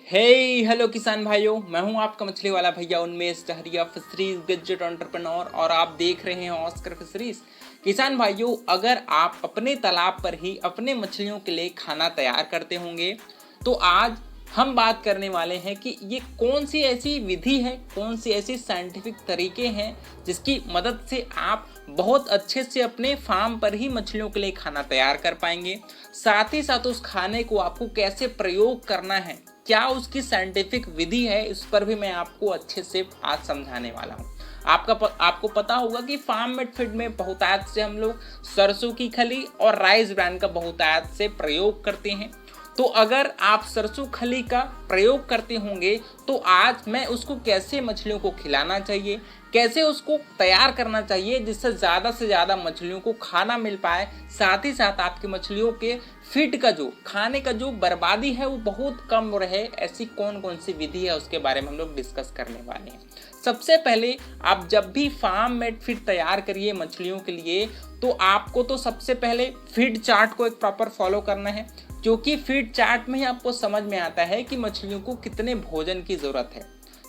हे hello किसान भाइयों, मैं हूं आपका मछली वाला भैया उन्मेष डहरिया, फिशरीज गैजेट एंटरप्रेन्योर और आप देख रहे हैं ऑस्कर फिशरीज। किसान भाइयों, अगर आप अपने तालाब पर ही अपने मछलियों के लिए खाना तैयार करते होंगे तो आज हम बात करने वाले हैं कि ये कौन सी ऐसी विधि है, कौन सी ऐसी साइंटिफिक तरीके हैं जिसकी मदद से आप बहुत अच्छे से अपने फार्म पर ही मछलियों के लिए खाना तैयार कर पाएंगे। साथ ही साथ उस खाने को आपको कैसे प्रयोग करना है, क्या उसकी साइंटिफिक विधि है, इस पर भी मैं आपको अच्छे से आज समझाने वाला हूँ। आपको पता होगा कि फार्म मेड फीड में बहुतायत से हम लोग सरसों की खली और राइस ब्रांड का बहुतायत से प्रयोग करते हैं। तो अगर आप सरसों खली का प्रयोग करते होंगे तो आज मैं उसको कैसे मछलियों को खिलाना चाहिए, कैसे उसको तैयार करना चाहिए जिससे ज़्यादा से ज़्यादा मछलियों को खाना मिल पाए, साथ ही साथ आपकी मछलियों के फीड का जो खाने का जो बर्बादी है वो बहुत कम रहे, ऐसी कौन कौन सी विधि है उसके बारे में हम लोग डिस्कस करने वाले हैं। सबसे पहले आप जब भी फार्म मेड फीड तैयार करिए मछलियों के लिए तो आपको तो सबसे पहले फीड चार्ट को एक प्रॉपर फॉलो करना है, क्योंकि फीड चार्ट में ही आपको समझ में आता है कि मछलियों को कितने भोजन की जरूरत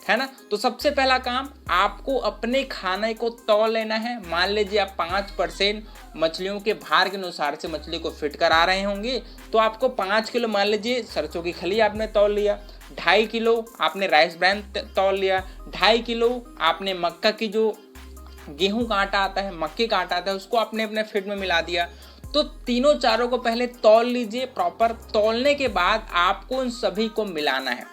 है ना। तो सबसे पहला काम आपको अपने खाने को तौल लेना है। मान लीजिए आप 5% मछलियों के भार के अनुसार से मछली को फिट करा रहे होंगे तो आपको 5 किलो मान लीजिए सरसों की खली आपने तौल लिया, 2.5 किलो आपने राइस ब्रान तौल लिया, 2.5 किलो आपने मक्का की जो गेहूं का आटा आता है, मक्के का आटा आता है, उसको आपने अपने फीड में मिला दिया। तो तीनों चारों को पहले तौल लीजिए। प्रॉपर तौलने के बाद आपको उन सभी को मिलाना है।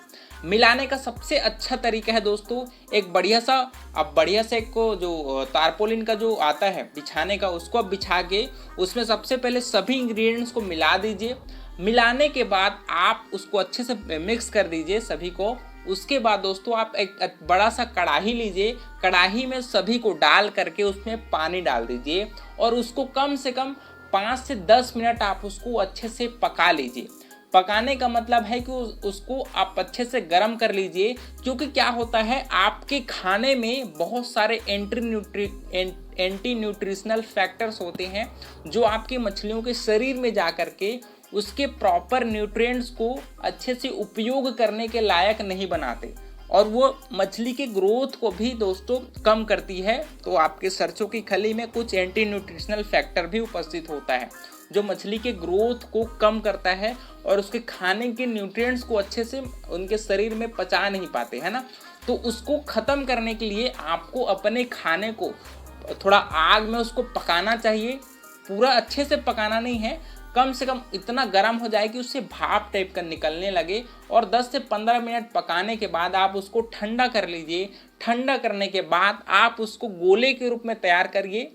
मिलाने का सबसे अच्छा तरीका है दोस्तों, एक बढ़िया से को जो तारपोलिन का जो आता है बिछाने का, उसको आप बिछा के उसमें सबसे पहले सभी इंग्रेडिएंट्स को मिला दीजिए। मिलाने के बाद आप उसको अच्छे से मिक्स कर दीजिए सभी को। उसके बाद दोस्तों आप एक बड़ा सा कढ़ाई लीजिए, कढ़ाई में सभी को डाल करके उसमें पानी डाल दीजिए और उसको कम से कम 5 से 10 मिनट आप उसको अच्छे से पका लीजिए। पकाने का मतलब है कि उसको आप अच्छे से गर्म कर लीजिए, क्योंकि क्या होता है आपके खाने में बहुत सारे एंटी न्यूट्रिशनल फैक्टर्स होते हैं जो आपकी मछलियों के शरीर में जा कर के उसके प्रॉपर न्यूट्रिएंट्स को अच्छे से उपयोग करने के लायक नहीं बनाते और वो मछली के ग्रोथ को भी दोस्तों कम करती है। तो आपके सरसों की खली में कुछ एंटी न्यूट्रिशनल फैक्टर भी उपस्थित होता है जो मछली के ग्रोथ को कम करता है और उसके खाने के न्यूट्रिएंट्स को अच्छे से उनके शरीर में पचा नहीं पाते, है ना। तो उसको ख़त्म करने के लिए आपको अपने खाने को थोड़ा आग में उसको पकाना चाहिए। पूरा अच्छे से पकाना नहीं है, कम से कम इतना गर्म हो जाए कि उससे भाप टाइप का निकलने लगे और 10 से 15 मिनट पकाने के बाद आप उसको ठंडा कर लीजिए। ठंडा करने के बाद आप उसको गोले के रूप में तैयार करिए।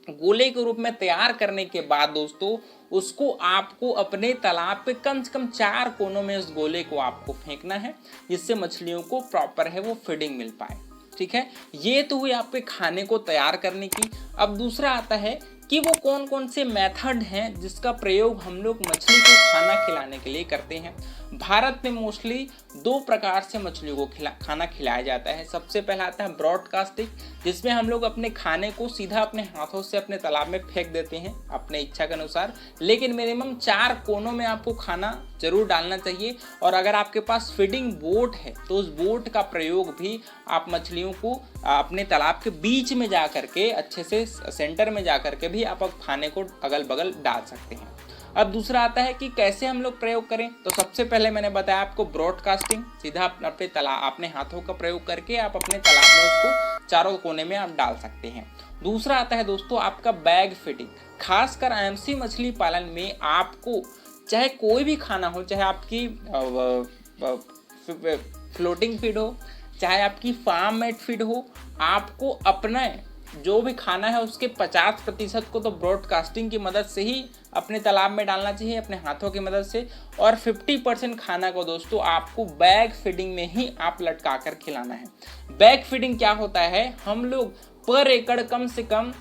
गोले के रूप में तैयार करने के बाद दोस्तों उसको आपको अपने तालाब पे कम से कम 4 कोनों में उस गोले को आपको फेंकना है, जिससे मछलियों को प्रॉपर है वो फीडिंग मिल पाए। ठीक है, ये तो हुई आपके खाने को तैयार करने की। अब दूसरा आता है कि वो कौन कौन से मेथड हैं जिसका प्रयोग हम लोग मछली को खाना खिलाने के लिए करते हैं। भारत में मोस्टली 2 प्रकार से मछलियों को खाना खिलाया जाता है। सबसे पहला आता है ब्रॉडकास्टिंग, जिसमें हम लोग अपने खाने को सीधा अपने हाथों से अपने तालाब में फेंक देते हैं अपने इच्छा के अनुसार, लेकिन मिनिमम 4 कोनों में आपको खाना जरूर डालना चाहिए। और अगर आपके पास फीडिंग बोट है तो उस बोट का प्रयोग भी आप मछलियों को अपने तालाब के बीच में जा करके अच्छे से सेंटर में जा करके भी आप खाने को अगल बगल डाल सकते हैं। अब दूसरा आता है कि कैसे हम लोग प्रयोग करें। तो सबसे पहले मैंने बताया आपको ब्रॉडकास्टिंग, सीधा अपने तालाब अपने हाथों का प्रयोग करके आप अपने तालाब में उसको चारों कोने में आप डाल सकते हैं। दूसरा आता है दोस्तों आपका बैग फीडिंग। खासकर आईएमसी मछली पालन में आपको चाहे कोई भी खाना हो, चाहे आपकी फ्लोटिंग फीड हो, चाहे आपकी फार्म मेड फीड हो, आपको अपना जो भी खाना है उसके 50% को तो ब्रॉडकास्टिंग की मदद से ही अपने तालाब में डालना चाहिए अपने हाथों की मदद से, और 50% खाना को दोस्तों आपको बैग फीडिंग में ही आप लटका कर खिलाना है। बैग फीडिंग क्या होता है, हम लोग पर एकड़ कम से कम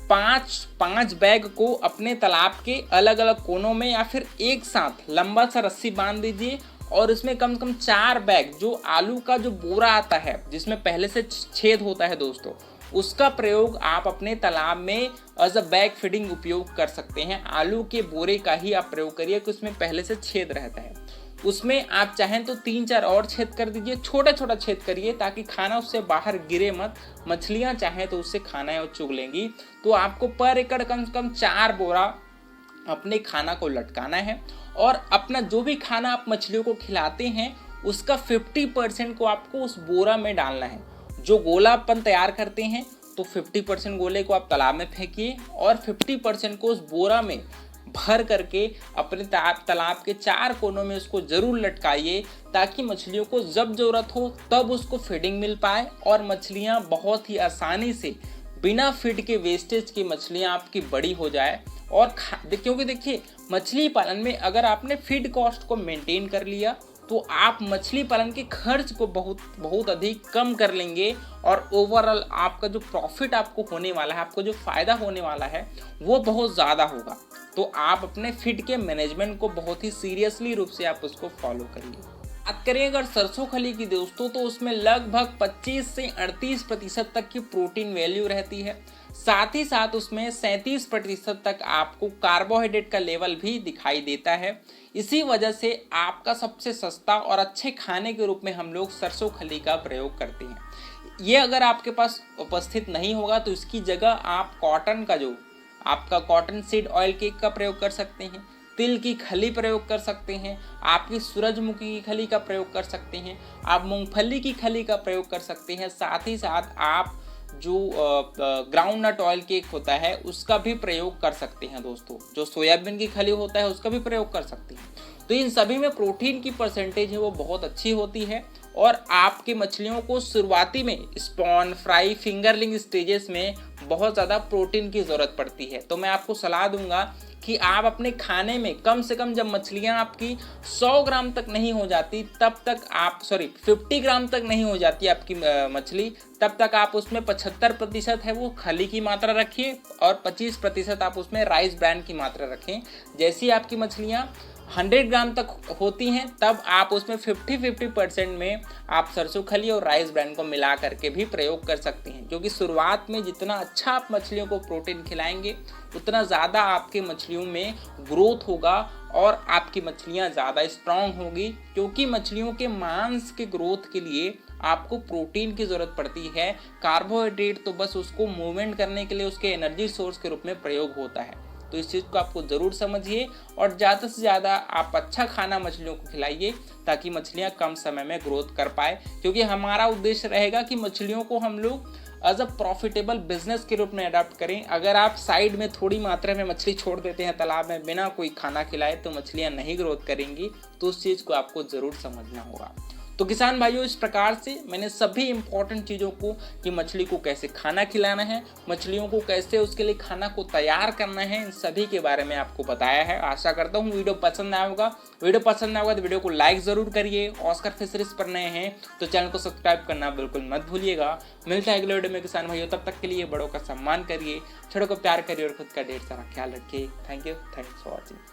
5 बैग को अपने तालाब के अलग अलग कोनों में या फिर एक साथ लंबा सा रस्सी बांध दीजिए और इसमें कम से कम 4 बैग जो आलू का जो बोरा आता है जिसमें पहले से छेद होता है दोस्तों, उसका प्रयोग आप अपने तालाब में एज अ बैग फीडिंग उपयोग कर सकते हैं। आलू के बोरे का ही आप प्रयोग करिए कि उसमें पहले से छेद रहता है। उसमें आप चाहें तो 3-4 और छेद कर दीजिए, छोटा छोटा छेद करिए ताकि खाना उससे बाहर गिरे मत। मछलियाँ चाहें तो उससे खाना चुग लेंगी। तो आपको पर एकड़ कम से कम 4 बोरा अपने खाना को लटकाना है और अपना जो भी खाना आप मछलियों को खिलाते हैं उसका 50% को आपको उस बोरा में डालना है। जो गोला अपन तैयार करते हैं तो 50% गोले को आप तालाब में फेंकिए और 50% को उस बोरा में भर करके अपने तालाब के 4 कोनों में उसको ज़रूर लटकाइए ताकि मछलियों को जब ज़रूरत हो तब उसको फीडिंग मिल पाए और मछलियाँ बहुत ही आसानी से बिना फीड के वेस्टेज की मछलियाँ आपकी बड़ी हो जाए। और क्योंकि देखिए मछली पालन में अगर आपने फीड कॉस्ट को मेंटेन कर लिया तो आप मछली पालन के खर्च को बहुत अधिक कम कर लेंगे और ओवरऑल आपका जो प्रॉफिट आपको होने वाला है, आपको जो फ़ायदा होने वाला है वो बहुत ज़्यादा होगा। तो आप अपने फीड के मैनेजमेंट को बहुत ही सीरियसली रूप से आप उसको फॉलो करिए। बात करें अगर सरसों खली की दोस्तों तो उसमें लगभग 25 से 38% तक की प्रोटीन वैल्यू रहती है। साथ ही साथ उसमें 37% तक आपको कार्बोहाइड्रेट का लेवल भी दिखाई देता है। इसी वजह से आपका सबसे सस्ता और अच्छे खाने के रूप में हम लोग सरसों खली का प्रयोग करते हैं। ये अगर आपके पास उपस्थित नहीं होगा तो इसकी जगह आप कॉटन का जो आपका कॉटन सीड ऑयल केक का प्रयोग कर सकते हैं, तिल की खली प्रयोग कर सकते हैं, आपकी सूरजमुखी की खली का प्रयोग कर सकते हैं, आप मूंगफली की खली का प्रयोग कर सकते हैं। साथ ही साथ आप जो ग्राउंड नट ऑयल केक होता है उसका भी प्रयोग कर सकते हैं दोस्तों। जो सोयाबीन की खली होता है उसका भी प्रयोग कर सकते हैं। तो इन सभी में प्रोटीन की परसेंटेज है वो बहुत अच्छी होती है और आपकी मछलियों को शुरुआती में स्पॉन, फ्राई, फिंगरलिंग स्टेजेस में बहुत ज़्यादा प्रोटीन की ज़रूरत पड़ती है। तो मैं आपको सलाह दूंगा कि आप अपने खाने में कम से कम जब मछलियां आपकी 100 ग्राम तक नहीं हो जाती तब तक आप 50 ग्राम तक नहीं हो जाती आपकी मछली, तब तक आप उसमें 75% है वो खली की मात्रा रखिए और 25% आप उसमें राइस ब्रान की मात्रा रखें। जैसी आपकी मछलियां 100 ग्राम तक होती हैं तब आप उसमें 50% में आप सरसों खली और राइस ब्रान को मिला करके भी प्रयोग कर सकते हैं। क्योंकि शुरुआत में जितना अच्छा आप मछलियों को प्रोटीन खिलाएंगे उतना ज़्यादा आपके मछलियों में ग्रोथ होगा और आपकी मछलियाँ ज़्यादा स्ट्रॉन्ग होगी। क्योंकि मछलियों के मांस के ग्रोथ के लिए आपको प्रोटीन की ज़रूरत पड़ती है। कार्बोहाइड्रेट तो बस उसको मूवमेंट करने के लिए उसके एनर्जी सोर्स के रूप में प्रयोग होता है। तो इस चीज़ को आपको ज़रूर समझिए और ज़्यादा से ज़्यादा आप अच्छा खाना मछलियों को खिलाइए ताकि मछलियाँ कम समय में ग्रोथ कर पाए। क्योंकि हमारा उद्देश्य रहेगा कि मछलियों को हम लोग एज अ प्रॉफिटेबल बिजनेस के रूप में अडॉप्ट करें। अगर आप साइड में थोड़ी मात्रा में मछली छोड़ देते हैं तालाब में बिना कोई खाना खिलाए तो मछलियाँ नहीं ग्रोथ करेंगी। तो उस चीज़ को आपको ज़रूर समझना होगा। तो किसान भाइयों, इस प्रकार से मैंने सभी इंपॉर्टेंट चीज़ों को कि मछली को कैसे खाना खिलाना है, मछलियों को कैसे उसके लिए खाना को तैयार करना है, इन सभी के बारे में आपको बताया है। आशा करता हूँ वीडियो पसंद आया होगा। वीडियो पसंद आया होगा तो वीडियो को लाइक ज़रूर करिए। ऑस्कर फिशरीज पर नए हैं तो चैनल को सब्सक्राइब करना बिल्कुल मत भूलिएगा। मिलता है अगले वीडियो में किसान भाइयों, तब तक के लिए बड़ों का सम्मान करिए, छोटों को प्यार करिए और खुद का ढेर सारा ख्याल रखिए। Thank you, thanks for watching.